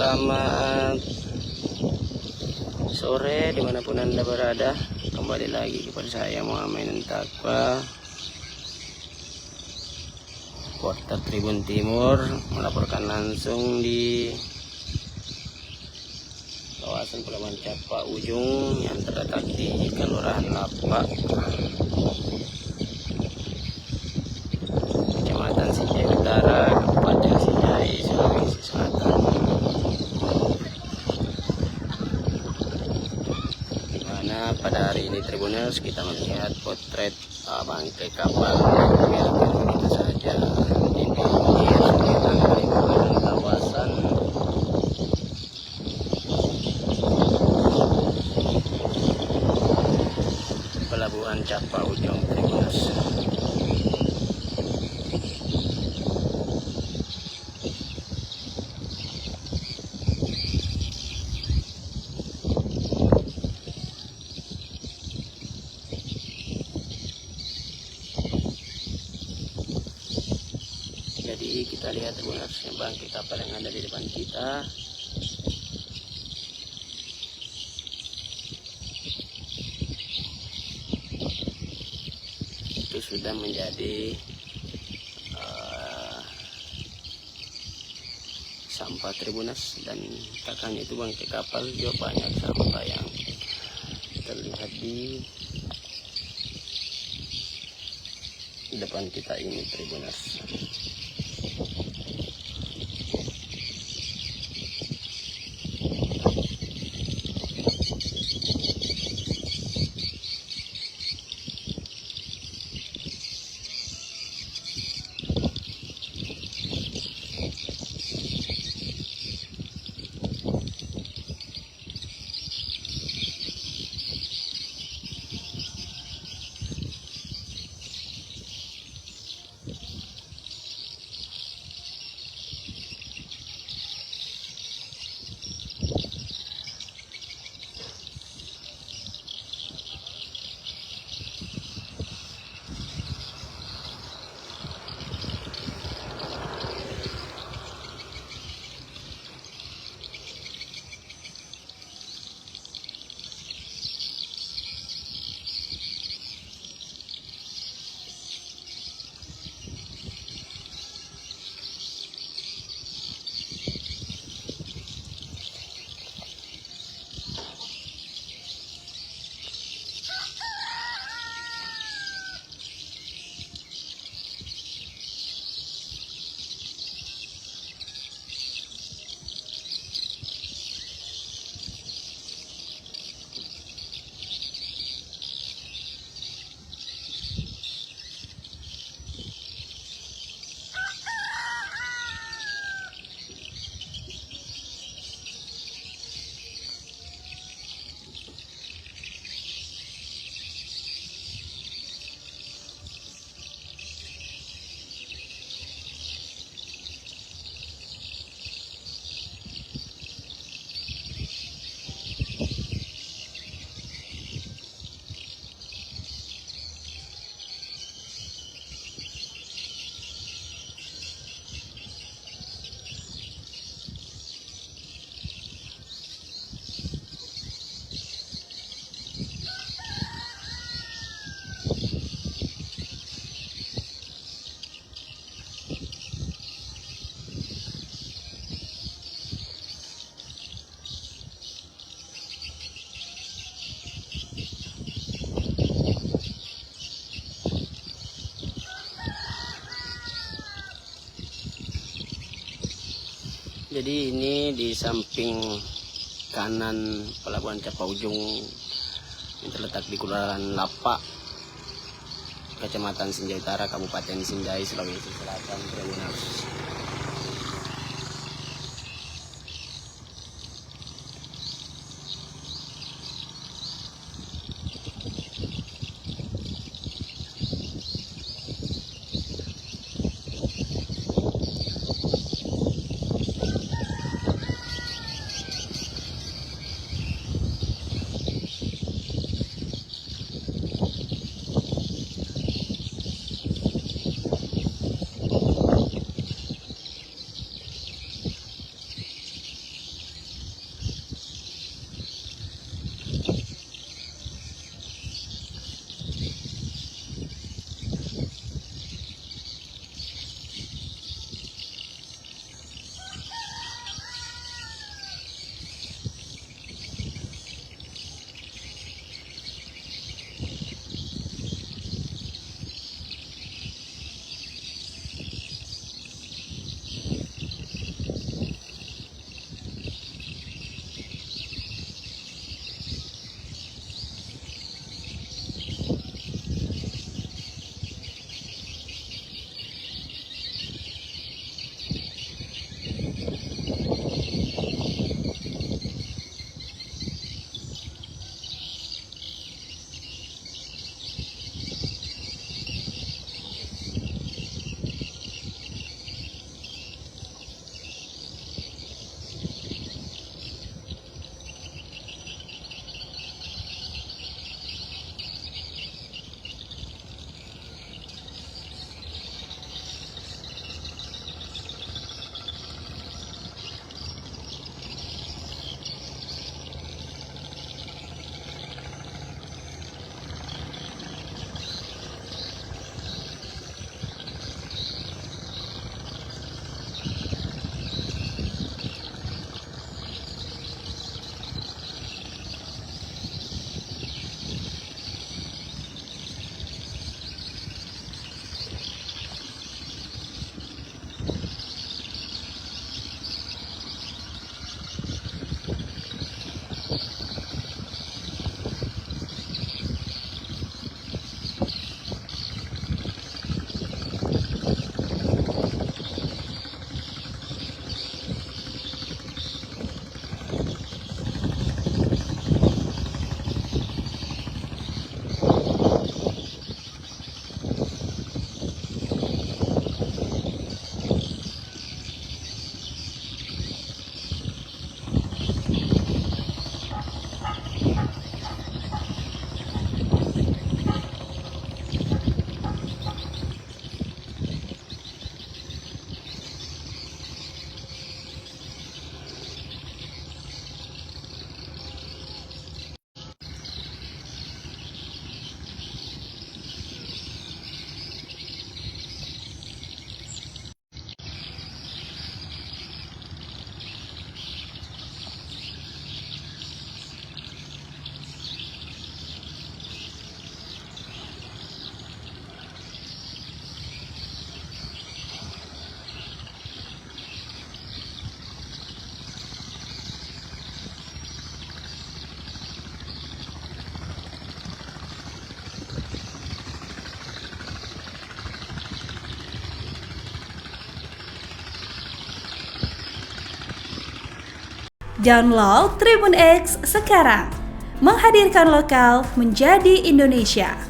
Selamat sore dimanapun Anda berada. Kembali lagi kepada saya Muhammad Takwa, Kota Tribun Timur, melaporkan langsung di kawasan Pelabuhan Capa Ujung yang terletak di Kelurahan Lapak, Kecamatan Sinjai Utara, Kabupaten Sinjai, Sulawesi Selatan. Dimana pada hari ini Tribuners kita melihat potret bangkai kapal biarkan begitu saja di pinggir sekitar lingkungan kawasan Pelabuhan Capa Ujung, Tribuners. Jadi kita lihat Tribuners, bangkai kapal yang ada di depan kita. Itu sudah menjadi sampah Tribuners, dan kakaknya itu bangkai kapal juga banyak sampah yang terlihat di depan kita ini Tribuners. Jadi ini di samping kanan Pelabuhan Capa Ujung yang terletak di Kelurahan Lapak, Kecamatan Sinjai Utara, Kabupaten Sinjai, Sulawesi Selatan, Tribuners. Download Tribun X sekarang, menghadirkan lokal menjadi Indonesia.